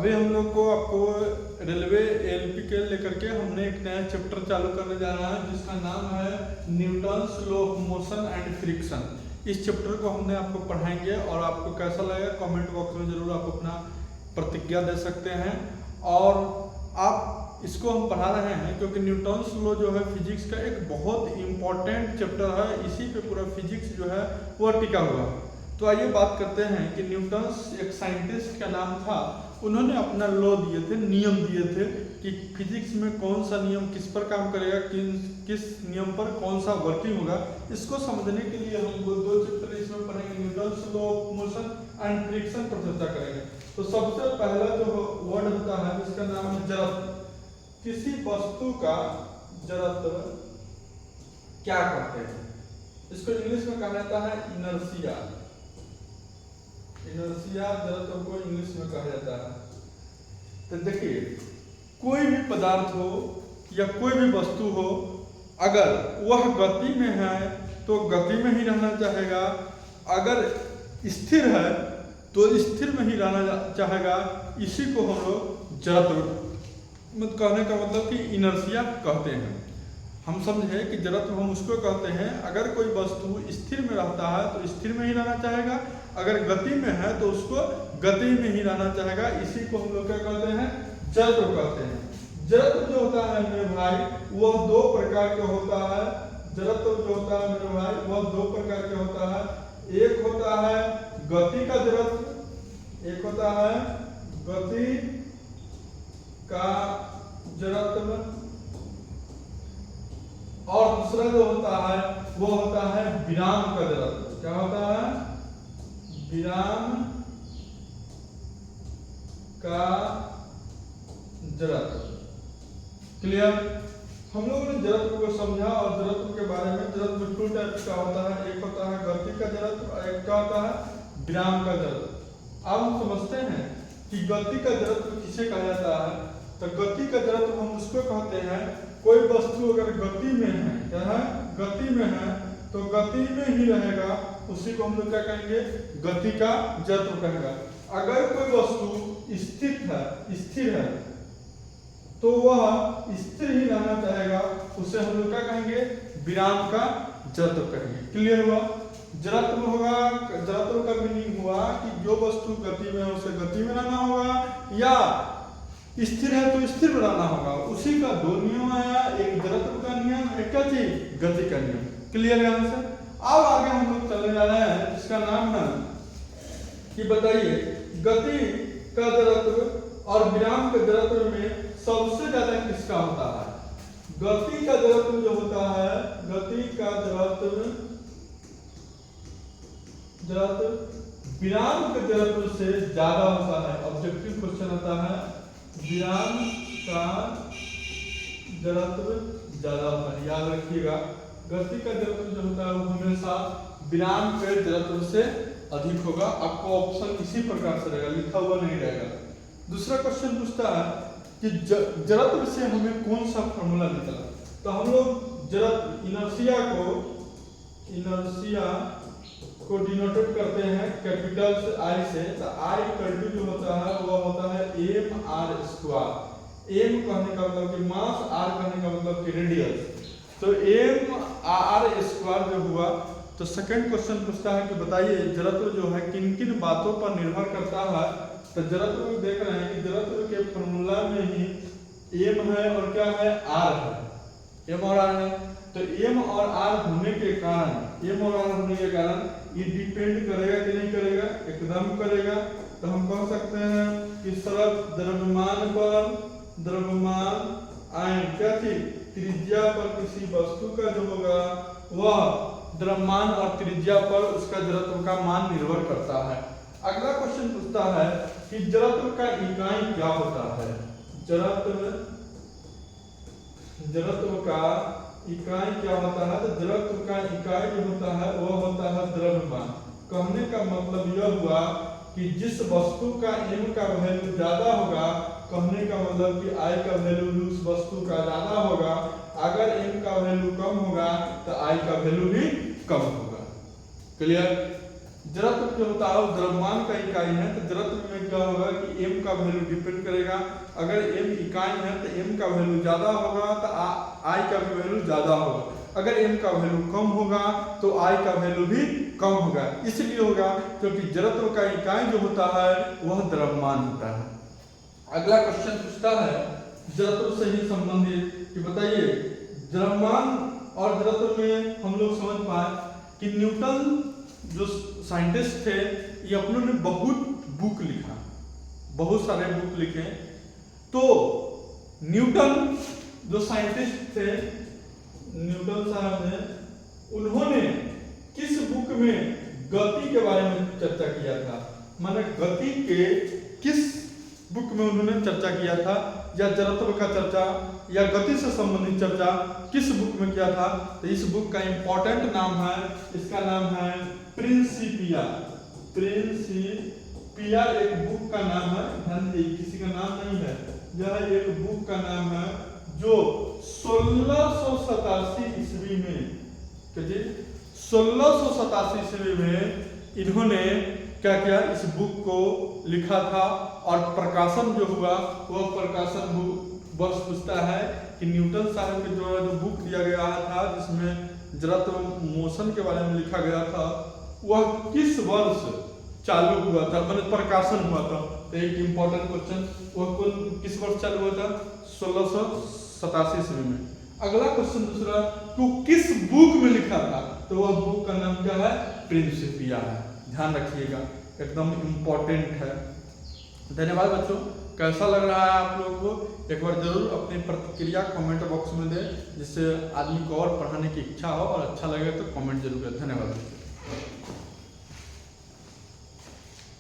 अभी हम लोग को आपको रेलवे एलपी के लेकर के हमने एक नया चैप्टर चालू करने जा रहा है जिसका नाम है Newton's law of motion and friction. इस चैप्टर को हमने आपको पढ़ाएंगे और आपको कैसा लगेगा कमेंट बॉक्स में ज़रूर आप अपना प्रतिक्रिया दे सकते हैं। और आप इसको हम पढ़ा रहे हैं क्योंकि न्यूटन्स लॉ जो है फिजिक्स का एक बहुत इम्पॉर्टेंट चैप्टर है, इसी पे पूरा फिजिक्स जो है वो टिका हुआ है। तो आइए बात करते हैं कि न्यूटन्स एक साइंटिस्ट का नाम था, उन्होंने अपना लॉ दिए थे, नियम दिए थे कि फिजिक्स में कौन सा नियम किस पर काम करेगा, किस नियम पर कौन सा वर्किंग होगा। इसको समझने के लिए हम दो चैप्टर इसमें पढ़ेंगे, Newton's law of motion and friction पर चर्चा करेंगे। तो सबसे पहला जो वर्ड होता है जिसका नाम है जड़त्व। किसी वस्तु का जड़त्व क्या कहते हैं, इसको इंग्लिश में कहा जाता है इनर्शिया। इनर्शिया जड़त्व को इंग्लिश में कहा जाता है। तो देखिए, कोई भी पदार्थ हो या कोई भी वस्तु हो, अगर वह गति में है तो गति में ही रहना चाहेगा, अगर स्थिर है तो स्थिर में ही रहना चाहेगा। इसी को हम लोग जड़त्व कहने का मतलब कि इनर्शिया कहते हैं। हम समझे कि जड़त्व हम उसको कहते हैं, अगर कोई वस्तु स्थिर में रहता है तो स्थिर में ही रहना चाहेगा, अगर गति में है तो उसको गति में ही रहना चाहेगा। इसी को हम लोग क्या कहते हैं, जड़त्व कहते हैं। जड़त्व जो होता है मेरे भाई वह दो प्रकार का होता है। जड़त्व जो होता है मेरे भाई वह दो प्रकार का होता है। एक होता है गति का जड़त्व, एक होता है गति का जड़त्व, और दूसरा जो होता है वो होता है विराम का जड़त्व। क्या होता है, विराम का जड़त्व। क्लियर? हम लोगों ने जड़त्व को समझा और जड़त्व के बारे में, जड़त्व टू टाइप का होता है, एक होता है गति का जड़त्व और एक क्या होता है विराम का जड़त्व। अब हम समझते हैं कि गति का जड़त्व किसे कहा जाता है। तो गति का जड़त्व हम उसको कहते हैं, कोई वस्तु अगर गति में है, क्या है, गति में है तो गति में ही रहेगा, उसी को हम लोग क्या कहेंगे, गति का जड़त्व कहेगा। अगर कोई वस्तु स्थिर है तो वह स्थिर ही रहना चाहेगा, उसे हम लोग क्या कहेंगे, विराम का जड़त्व कहेंगे। क्लियर हुआ? जड़त्व होगा, जड़त्व का मीनिंग हुआ कि जो वस्तु गति में है उसे गति में रहना होगा, या स्थिर है तो स्थिर में रहना होगा। उसी का दो नियम आया, एक जड़त्व का नियम, एक क्या चीज, गति का नियम। क्लियर है आंसर? अब आगे हम लोग चलने जा रहे हैं जिसका नाम है कि बताइए गति का जड़त्व और विराम के जड़त्व में सबसे ज्यादा किसका होता है। गति का जड़त्व जो होता है, गति का जड़त्व विराम के जड़त्व से ज्यादा होता है। ऑब्जेक्टिव क्वेश्चन होता है, विराम का जड़त्व ज्यादा होता है। याद रखिएगा, गति का जड़त्व जो होता है वो हमेशा विराम के जड़त्व से अधिक होगा। आपको ऑप्शन इसी प्रकार से रहेगा, लिखा हुआ नहीं रहेगा। दूसरा क्वेश्चन पूछता है कि जड़त्व से हमें कौन सा फॉर्मूला निकला। तो हम लोग जड़त्व इनर्शिया को डिनोटेट करते हैं कैपिटल से आई से। तो आई इक्वल टू जो होता है वह होता है एम आर स्क्वायर। एम कहने का मतलब कि मास, आर कहने का मतलब कि रेडियस। तो एम आर स्क्वायर जो हुआ। तो सेकंड क्वेश्चन पूछता है कि बताइए जड़त्व जो है किन किन बातों पर निर्भर करता है। तो जड़त्व में देख रहे हैं कि जड़त्व के फॉर्मूला में ही एम है और क्या है, आर है, एम और आर है। तो एम और आर होने के कारण ये डिपेंड करेगा कि नहीं करेगा, एकदम करेगा। तो हम कह सकते हैं कि सिर्फ द्रव्यमान आयन क्या थी, त्रिज्या पर किसी वस्तु का जो होगा वह द्रव्यमान और त्रिज्या पर उसका जड़त्व का मान निर्भर करता है। अगला क्वेश्चन पूछता है कि जड़त्व का इकाई क्या होता है। जड़त्व का इकाई क्या होता है। तो जड़त्व का इकाई जो होता है वह होता है द्रव्यमान। कहने का मतलब यह हुआ कि जिस वस्तु का m का वैल्यू ज्यादा होगा, कहने का मतलब कि I का वैल्यू उस वस्तु का ज्यादा होगा। अगर m का वैल्यू कम होगा तो I का वैल्यू भी कम होगा। क्लियर? जड़त्व जो होता है वो द्रव्यमान का इकाई है, तो जड़त्व में क्या होगा कि m का वैल्यू डिपेंड करेगा। अगर m इकाई है तो m का वैल्यू ज्यादा होगा तो I का भी वैल्यू ज्यादा होगा। अगर m का वैल्यू कम होगा तो I का वैल्यू भी कम होगा। इसलिए होगा क्योंकि जड़त्व का इकाई जो होता है वह द्रव्यमान होता है। अगला क्वेश्चन पूछता है जड़त्व से ही संबंधित कि बताइए द्रव्यमान और जड़त्व में हम लोग समझ पाए कि न्यूटन जो साइंटिस्ट थे ये अपनों ने बहुत बुक लिखा, बहुत सारे बुक लिखे। तो न्यूटन जो साइंटिस्ट थे, न्यूटन साहब ने, उन्होंने किस बुक में गति के बारे में चर्चा किया था? माने गति के किस बुक में उन्होंने चर्चा किया था, या जड़त्व का चर्चा या गति से संबंधित चर्चा किस बुक में किया था? तो इस बुक का इंपॉर्टेंट नाम है, इसका नाम है प्रिंसिपिया। प्रिंसिपिया एक बुक का नाम है, ध्यान दीजिए किसी का नाम नहीं है, यह एक बुक का नाम है जो 1687 ईस्वी में, 1687 ईस्वी में इन्होंने क्या किया, इस बुक को लिखा था। और प्रकाशन जो हुआ वह प्रकाशन वर्ष पूछता है कि न्यूटन साहब के जो बुक दिया गया था जिसमें जड़त्व मोशन के बारे में लिखा गया था, वह किस वर्ष चालू हुआ था, मतलब प्रकाशन हुआ था? तो एक इम्पोर्टेंट क्वेश्चन, वह किस वर्ष चालू हुआ था? 1687 ईस्वी में। अगला क्वेश्चन दूसरा, तो किस बुक में लिखा था? तो वह बुक का नाम क्या है? प्रिंसिपिया है। ध्यान रखिएगा, एकदम इम्पोर्टेंट है। धन्यवाद बच्चों। कैसा लग रहा है आप लोगों को? एक बार जरूर अपनी प्रतिक्रिया कमेंट बॉक्स में दें, जिससे आदमी को और पढ़ाने की इच्छा हो, और अच्छा लगे तो कमेंट जरूर करें। धन्यवाद।